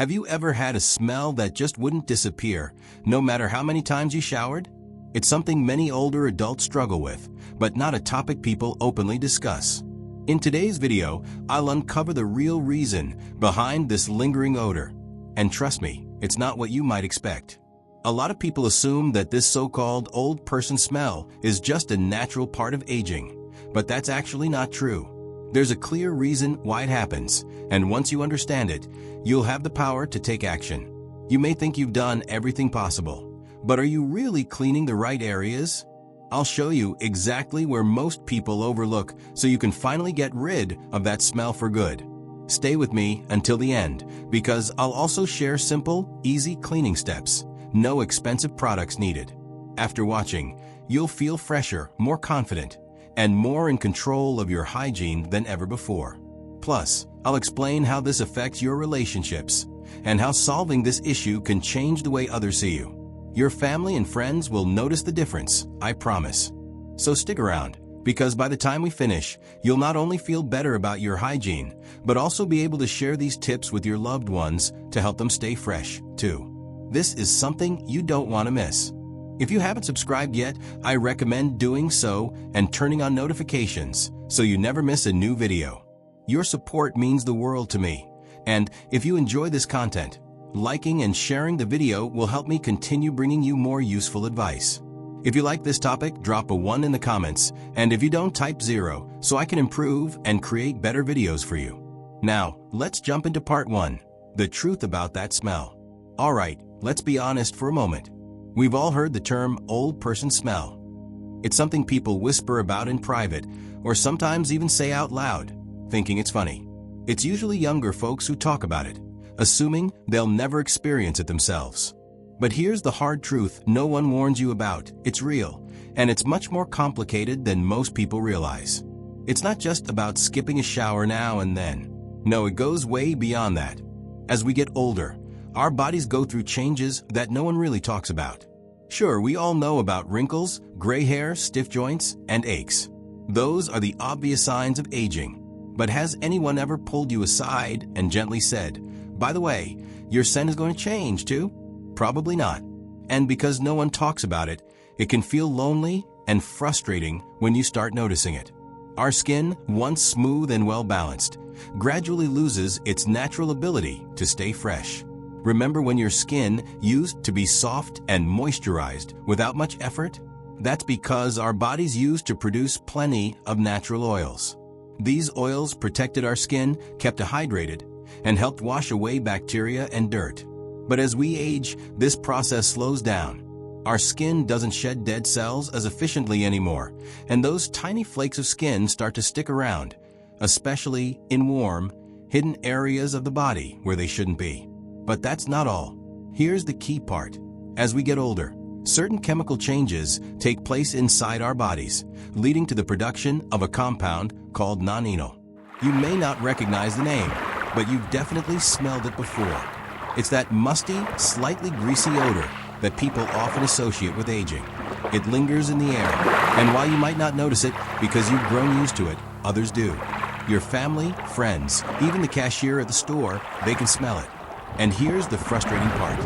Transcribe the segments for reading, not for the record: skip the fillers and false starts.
Have you ever had a smell that just wouldn't disappear, no matter how many times you showered? It's something many older adults struggle with, but not a topic people openly discuss. In today's video, I'll uncover the real reason behind this lingering odor. And trust me, it's not what you might expect. A lot of people assume that this so-called old person smell is just a natural part of aging, but that's actually not true. There's a clear reason why it happens, and once you understand it, you'll have the power to take action. You may think you've done everything possible, but are you really cleaning the right areas? I'll show you exactly where most people overlook so you can finally get rid of that smell for good. Stay with me until the end, because I'll also share simple, easy cleaning steps. No expensive products needed. After watching, you'll feel fresher, more confident, and more in control of your hygiene than ever before. Plus, I'll explain how this affects your relationships and how solving this issue can change the way others see you. Your family and friends will notice the difference, I promise. So stick around, because by the time we finish, you'll not only feel better about your hygiene, but also be able to share these tips with your loved ones to help them stay fresh, too. This is something you don't want to miss. If you haven't subscribed yet, I recommend doing so and turning on notifications so you never miss a new video. Your support means the world to me, and if you enjoy this content, liking and sharing the video will help me continue bringing you more useful advice. If you like this topic, drop a 1 in the comments, and if you don't, type 0 so I can improve and create better videos for you. Now, let's jump into part 1, the truth about that smell. Alright, let's be honest for a moment. We've all heard the term old person smell. It's something people whisper about in private, or sometimes even say out loud, thinking it's funny. It's usually younger folks who talk about it, assuming they'll never experience it themselves. But here's the hard truth no one warns you about. It's real, and it's much more complicated than most people realize. It's not just about skipping a shower now and then. No, it goes way beyond that. As we get older, our bodies go through changes that no one really talks about. Sure, we all know about wrinkles, gray hair, stiff joints, and aches. Those are the obvious signs of aging. But has anyone ever pulled you aside and gently said, "By the way, your scent is going to change too?" Probably not. And because no one talks about it, it can feel lonely and frustrating when you start noticing it. Our skin, once smooth and well-balanced, gradually loses its natural ability to stay fresh. Remember when your skin used to be soft and moisturized without much effort? That's because our bodies used to produce plenty of natural oils. These oils protected our skin, kept it hydrated, and helped wash away bacteria and dirt. But as we age, this process slows down. Our skin doesn't shed dead cells as efficiently anymore, and those tiny flakes of skin start to stick around, especially in warm, hidden areas of the body where they shouldn't be. But that's not all. Here's the key part. As we get older, certain chemical changes take place inside our bodies, leading to the production of a compound called nonenal. You may not recognize the name, but you've definitely smelled it before. It's that musty, slightly greasy odor that people often associate with aging. It lingers in the air, and while you might not notice it because you've grown used to it, others do. Your family, friends, even the cashier at the store, they can smell it. And here's the frustrating part.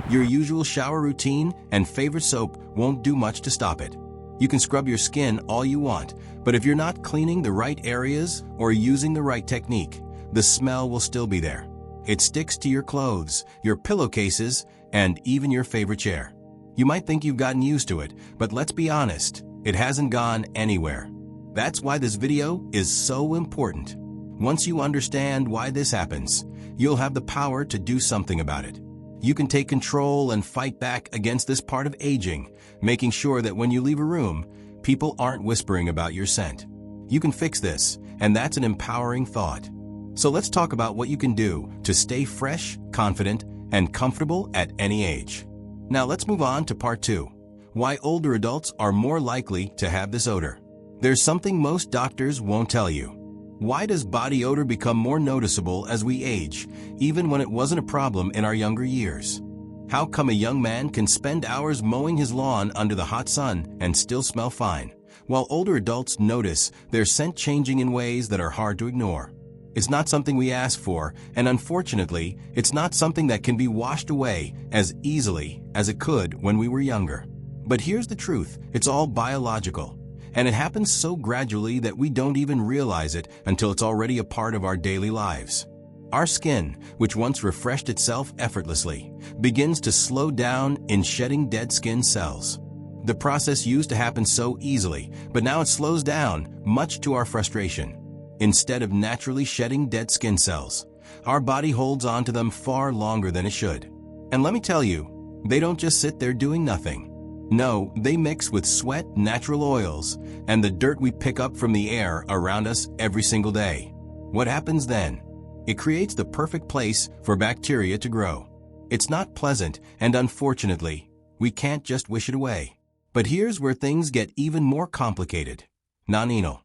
Your usual shower routine and favorite soap won't do much to stop it. You can scrub your skin all you want, but if you're not cleaning the right areas or using the right technique, the smell will still be there. It sticks to your clothes, your pillowcases, and even your favorite chair. You might think you've gotten used to it, but let's be honest, it hasn't gone anywhere. That's why this video is so important. Once you understand why this happens, you'll have the power to do something about it. You can take control and fight back against this part of aging, making sure that when you leave a room, people aren't whispering about your scent. You can fix this, and that's an empowering thought. So let's talk about what you can do to stay fresh, confident, and comfortable at any age. Now let's move on to part 2. Why older adults are more likely to have this odor. There's something most doctors won't tell you. Why does body odor become more noticeable as we age, even when it wasn't a problem in our younger years? How come a young man can spend hours mowing his lawn under the hot sun and still smell fine, while older adults notice their scent changing in ways that are hard to ignore? It's not something we ask for, and unfortunately, it's not something that can be washed away as easily as it could when we were younger. But here's the truth, it's all biological, and it happens so gradually that we don't even realize it until it's already a part of our daily lives. Our skin, which once refreshed itself effortlessly, begins to slow down in shedding dead skin cells. The process used to happen so easily, but now it slows down, much to our frustration. Instead of naturally shedding dead skin cells, our body holds on to them far longer than it should. And let me tell you, they don't just sit there doing nothing. No, they mix with sweat, natural oils, and the dirt we pick up from the air around us every single day. What happens then? It creates the perfect place for bacteria to grow. It's not pleasant, and unfortunately, we can't just wish it away. But here's where things get even more complicated. Nanino.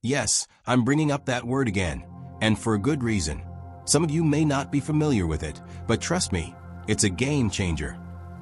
Yes, I'm bringing up that word again, and for a good reason. Some of you may not be familiar with it, but trust me, it's a game changer.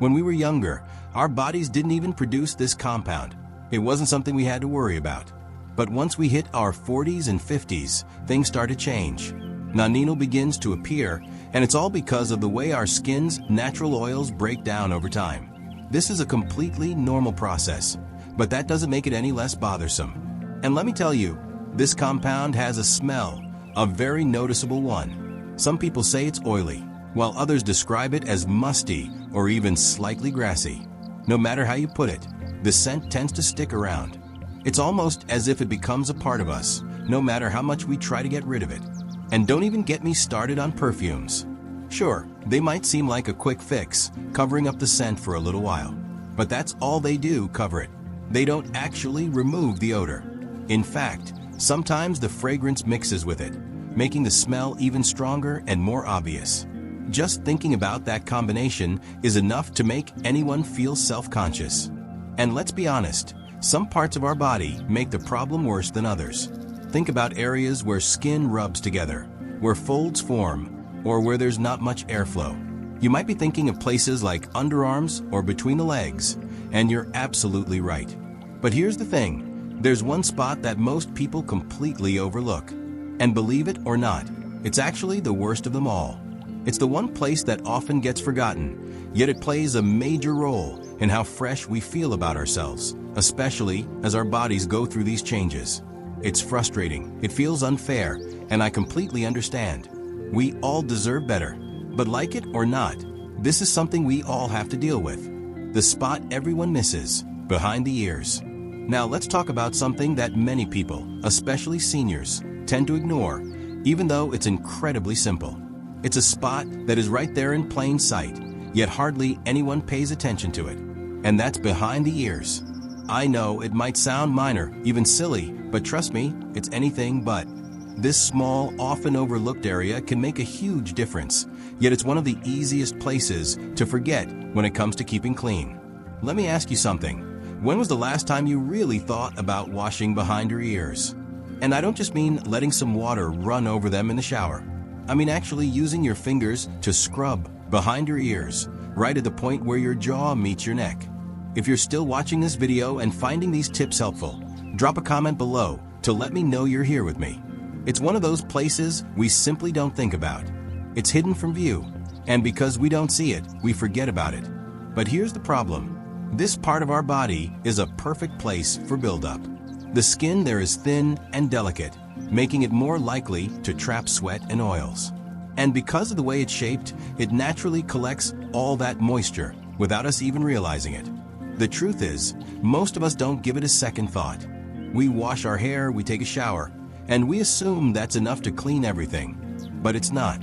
When we were younger, our bodies didn't even produce this compound. It wasn't something we had to worry about. But once we hit our 40s and 50s, things start to change. Nanino begins to appear, and it's all because of the way our skin's natural oils break down over time. This is a completely normal process, but that doesn't make it any less bothersome. And let me tell you, this compound has a smell, a very noticeable one. Some people say it's oily, while others describe it as musty or even slightly grassy. No matter how you put it, the scent tends to stick around. It's almost as if it becomes a part of us, no matter how much we try to get rid of it. And don't even get me started on perfumes. Sure, they might seem like a quick fix, covering up the scent for a little while. But that's all they do, cover it. They don't actually remove the odor. In fact, sometimes the fragrance mixes with it, making the smell even stronger and more obvious. Just thinking about that combination is enough to make anyone feel self-conscious. And let's be honest, some parts of our body make the problem worse than others. Think about areas where skin rubs together, where folds form, or where there's not much airflow. You might be thinking of places like underarms or between the legs, and you're absolutely right. But here's the thing, there's one spot that most people completely overlook. And believe it or not, it's actually the worst of them all. It's the one place that often gets forgotten, yet it plays a major role in how fresh we feel about ourselves, especially as our bodies go through these changes. It's frustrating, it feels unfair, and I completely understand. We all deserve better, but like it or not, this is something we all have to deal with. The spot everyone misses, behind the ears. Now let's talk about something that many people, especially seniors, tend to ignore, even though it's incredibly simple. It's a spot that is right there in plain sight, yet hardly anyone pays attention to it. And that's behind the ears. I know it might sound minor, even silly, but trust me, it's anything but. This small, often overlooked area can make a huge difference, yet it's one of the easiest places to forget when it comes to keeping clean. Let me ask you something. When was the last time you really thought about washing behind your ears? And I don't just mean letting some water run over them in the shower. I mean actually using your fingers to scrub behind your ears, right at the point where your jaw meets your neck. If you're still watching this video and finding these tips helpful, drop a comment below to let me know you're here with me. It's one of those places we simply don't think about. It's hidden from view, and because we don't see it, we forget about it. But here's the problem. This part of our body is a perfect place for buildup. The skin there is thin and delicate, making it more likely to trap sweat and oils. And because of the way it's shaped, it naturally collects all that moisture without us even realizing it. The truth is, most of us don't give it a second thought. We wash our hair, we take a shower, and we assume that's enough to clean everything. But it's not.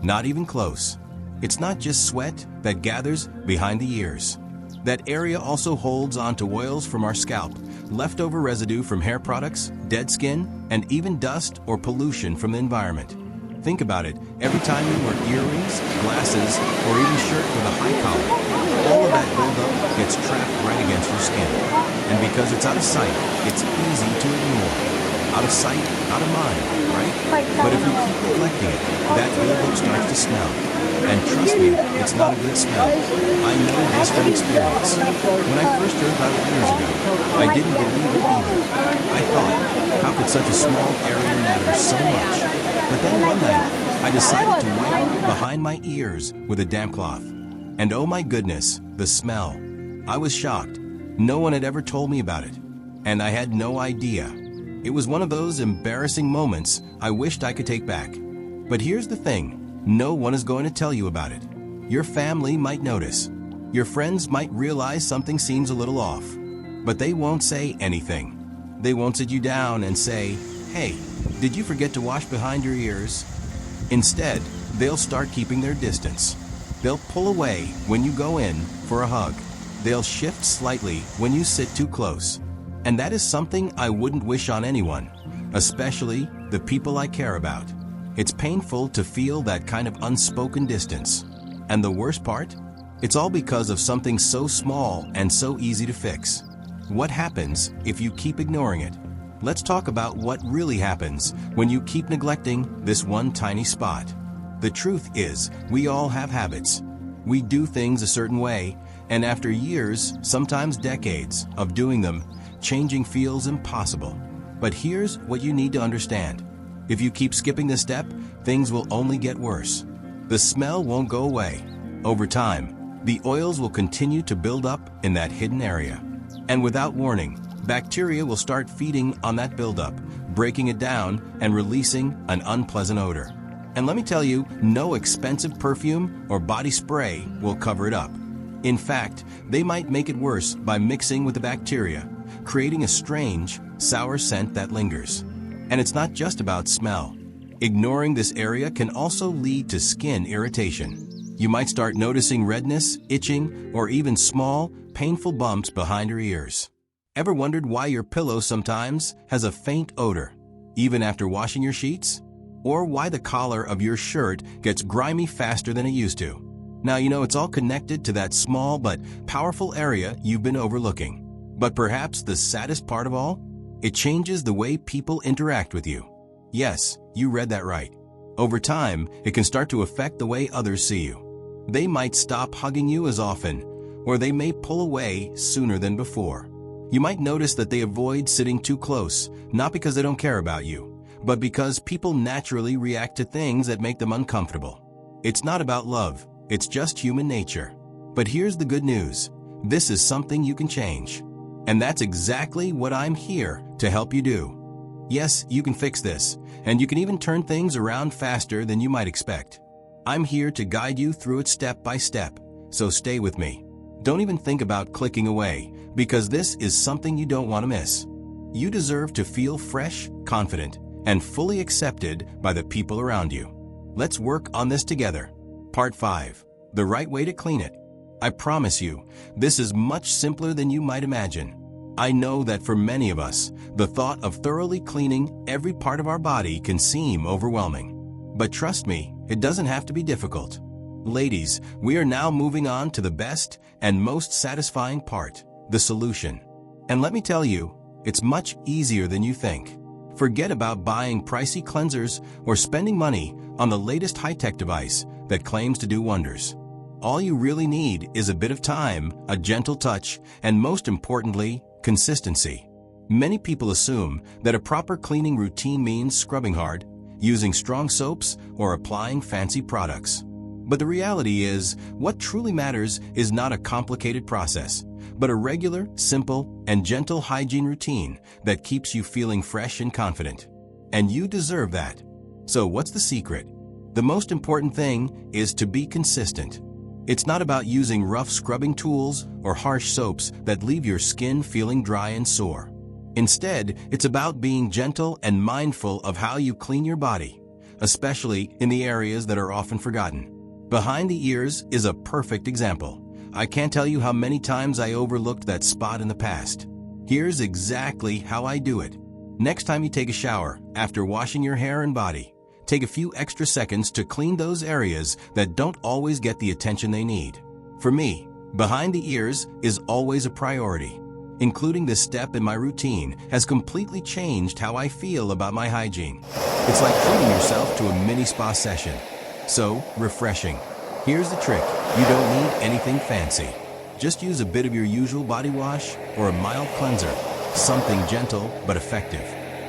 Not even close. It's not just sweat that gathers behind the ears. That area also holds onto oils from our scalp, leftover residue from hair products, dead skin, and even dust or pollution from the environment. Think about it. Every time you wear earrings, glasses, or even shirt with a high collar, all of that buildup gets trapped right against your skin. And because it's out of sight, it's easy to ignore. Out of sight, out of mind, right? But if you keep neglecting it, that buildup starts to smell. And trust me, it's not a good smell. I know this from experience. When I first heard about it years ago, I didn't believe it either. I thought, how could such a small area matter so much? But then one night, I decided to wipe behind my ears with a damp cloth. And oh my goodness, the smell. I was shocked. No one had ever told me about it. And I had no idea. It was one of those embarrassing moments I wished I could take back. But here's the thing, no one is going to tell you about it. Your family might notice. Your friends might realize something seems a little off. But they won't say anything. They won't sit you down and say, "Hey, did you forget to wash behind your ears?" Instead, they'll start keeping their distance. They'll pull away when you go in for a hug. They'll shift slightly when you sit too close. And that is something I wouldn't wish on anyone, especially the people I care about. It's painful to feel that kind of unspoken distance. And the worst part? It's all because of something so small and so easy to fix. What happens if you keep ignoring it? Let's talk about what really happens when you keep neglecting this one tiny spot. The truth is, we all have habits. We do things a certain way, and after years, sometimes decades, of doing them, changing feels impossible. But here's what you need to understand. If you keep skipping this step, things will only get worse. The smell won't go away. Over time, the oils will continue to build up in that hidden area. And without warning, bacteria will start feeding on that buildup, breaking it down and releasing an unpleasant odor. And let me tell you, no expensive perfume or body spray will cover it up. In fact, they might make it worse by mixing with the bacteria, creating a strange, sour scent that lingers. And it's not just about smell. Ignoring this area can also lead to skin irritation. You might start noticing redness, itching, or even small, painful bumps behind your ears. Ever wondered why your pillow sometimes has a faint odor, even after washing your sheets? Or why the collar of your shirt gets grimy faster than it used to? Now you know it's all connected to that small but powerful area you've been overlooking. But perhaps the saddest part of all? It changes the way people interact with you. Yes, you read that right. Over time, it can start to affect the way others see you. They might stop hugging you as often, or they may pull away sooner than before. You might notice that they avoid sitting too close, not because they don't care about you, but because people naturally react to things that make them uncomfortable. It's not about love, it's just human nature. But here's the good news. This is something you can change. And that's exactly what I'm here to help you do. Yes, you can fix this, and you can even turn things around faster than you might expect. I'm here to guide you through it step by step, so stay with me. Don't even think about clicking away, because this is something you don't want to miss. You deserve to feel fresh, confident, and fully accepted by the people around you. Let's work on this together. Part 5. The right way to clean it. I promise you, this is much simpler than you might imagine. I know that for many of us, the thought of thoroughly cleaning every part of our body can seem overwhelming. But trust me, it doesn't have to be difficult. Ladies, we are now moving on to the best and most satisfying part, the solution. And let me tell you, it's much easier than you think. Forget about buying pricey cleansers or spending money on the latest high-tech device that claims to do wonders. All you really need is a bit of time, a gentle touch, and most importantly, consistency. Many people assume that a proper cleaning routine means scrubbing hard, using strong soaps, or applying fancy products. But the reality is, what truly matters is not a complicated process, but a regular, simple, and gentle hygiene routine that keeps you feeling fresh and confident. And you deserve that. So what's the secret? The most important thing is to be consistent. It's not about using rough scrubbing tools or harsh soaps that leave your skin feeling dry and sore. Instead, it's about being gentle and mindful of how you clean your body, especially in the areas that are often forgotten. Behind the ears is a perfect example. I can't tell you how many times I overlooked that spot in the past. Here's exactly how I do it. Next time you take a shower, after washing your hair and body, take a few extra seconds to clean those areas that don't always get the attention they need. For me, behind the ears is always a priority. Including this step in my routine has completely changed how I feel about my hygiene. It's like treating yourself to a mini spa session. So refreshing. Here's the trick. You don't need anything fancy. Just use a bit of your usual body wash or a mild cleanser, something gentle but effective.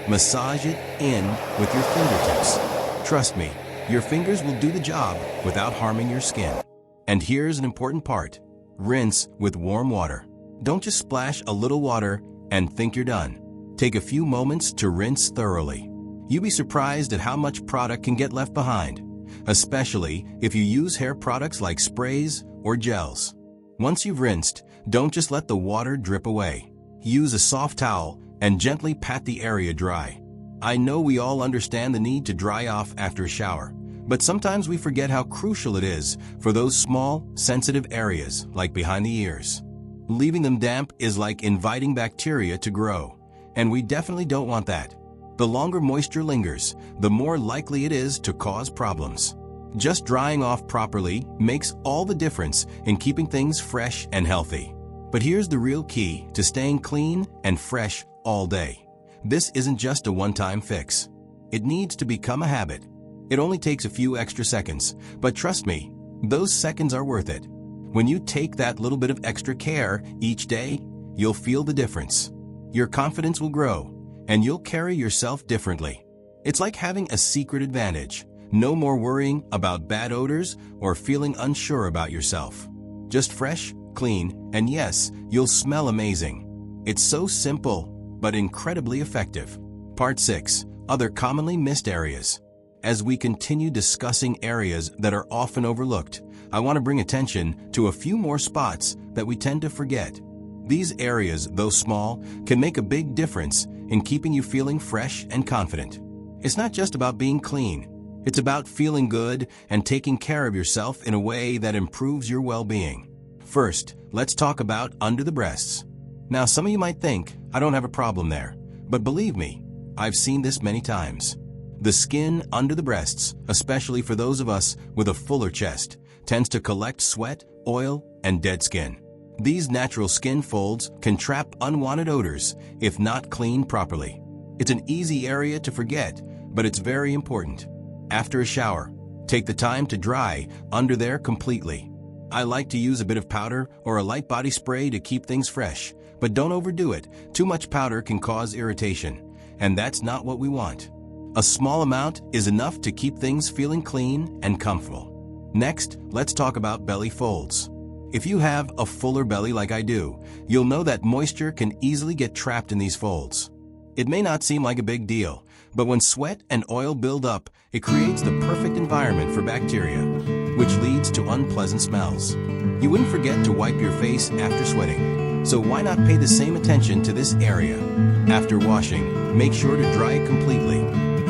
Massage it in with your fingertips. Trust me, your fingers will do the job without harming your skin. And here's an important part. Rinse with warm water. Don't just splash a little water and think you're done. Take a few moments to rinse thoroughly. You'll be surprised at how much product can get left behind, especially if you use hair products like sprays or gels. Once you've rinsed, don't just let the water drip away. Use a soft towel and gently pat the area dry. I know we all understand the need to dry off after a shower, but sometimes we forget how crucial it is for those small, sensitive areas like behind the ears. Leaving them damp is like inviting bacteria to grow, and we definitely don't want that. The longer moisture lingers, the more likely it is to cause problems. Just drying off properly makes all the difference in keeping things fresh and healthy. But here's the real key to staying clean and fresh all day. This isn't just a one-time fix. It needs to become a habit. It only takes a few extra seconds, but trust me, those seconds are worth it. When you take that little bit of extra care each day, you'll feel the difference. Your confidence will grow, and you'll carry yourself differently. It's like having a secret advantage. No more worrying about bad odors or feeling unsure about yourself. Just fresh, clean, and yes, you'll smell amazing. It's so simple, but incredibly effective. Part 6. Other commonly missed areas. As we continue discussing areas that are often overlooked, I want to bring attention to a few more spots that we tend to forget. These areas, though small, can make a big difference in keeping you feeling fresh and confident. It's not just about being clean. It's about feeling good and taking care of yourself in a way that improves your well-being. First, let's talk about under the breasts. Now, some of you might think, I don't have a problem there. But believe me, I've seen this many times. The skin under the breasts, especially for those of us with a fuller chest, tends to collect sweat, oil, and dead skin. These natural skin folds can trap unwanted odors if not cleaned properly. It's an easy area to forget, but it's very important. After a shower, take the time to dry under there completely. I like to use a bit of powder or a light body spray to keep things fresh, but don't overdo it. Too much powder can cause irritation, and that's not what we want. A small amount is enough to keep things feeling clean and comfortable. Next, let's talk about belly folds. If you have a fuller belly like I do, you'll know that moisture can easily get trapped in these folds. It may not seem like a big deal, but when sweat and oil build up, it creates the perfect environment for bacteria, which leads to unpleasant smells. You wouldn't forget to wipe your face after sweating, so why not pay the same attention to this area? After washing, make sure to dry it completely.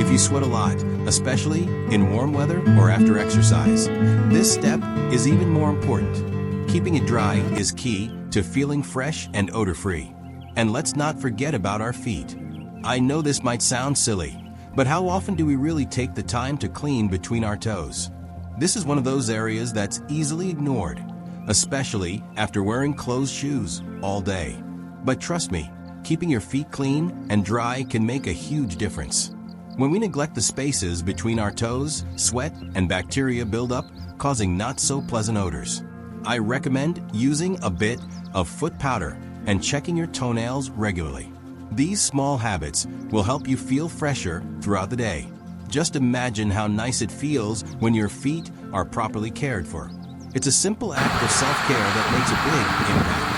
If you sweat a lot, especially in warm weather or after exercise, this step is even more important. Keeping it dry is key to feeling fresh and odor-free. And let's not forget about our feet. I know this might sound silly, but how often do we really take the time to clean between our toes? This is one of those areas that's easily ignored, especially after wearing closed shoes all day. But trust me, keeping your feet clean and dry can make a huge difference. When we neglect the spaces between our toes, sweat and bacteria build up, causing not-so-pleasant odors. I recommend using a bit of foot powder and checking your toenails regularly. These small habits will help you feel fresher throughout the day. Just imagine how nice it feels when your feet are properly cared for. It's a simple act of self-care that makes a big impact.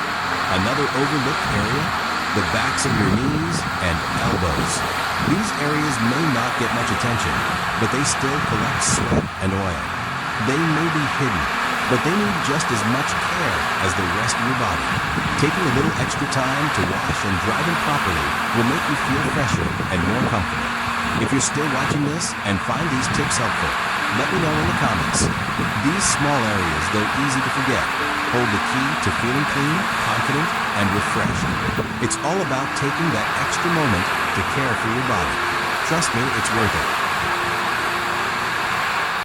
Another overlooked area, the backs of your knees and elbows. These areas may not get much attention, but they still collect sweat and oil. They may be hidden, but they need just as much care as the rest of your body. Taking a little extra time to wash and dry them properly will make you feel fresher and more comfortable. If you're still watching this and find these tips helpful, let me know in the comments. These small areas, though easy to forget, hold the key to feeling clean, confident, and refreshed. It's all about taking that extra moment to care for your body. Trust me, it's worth it.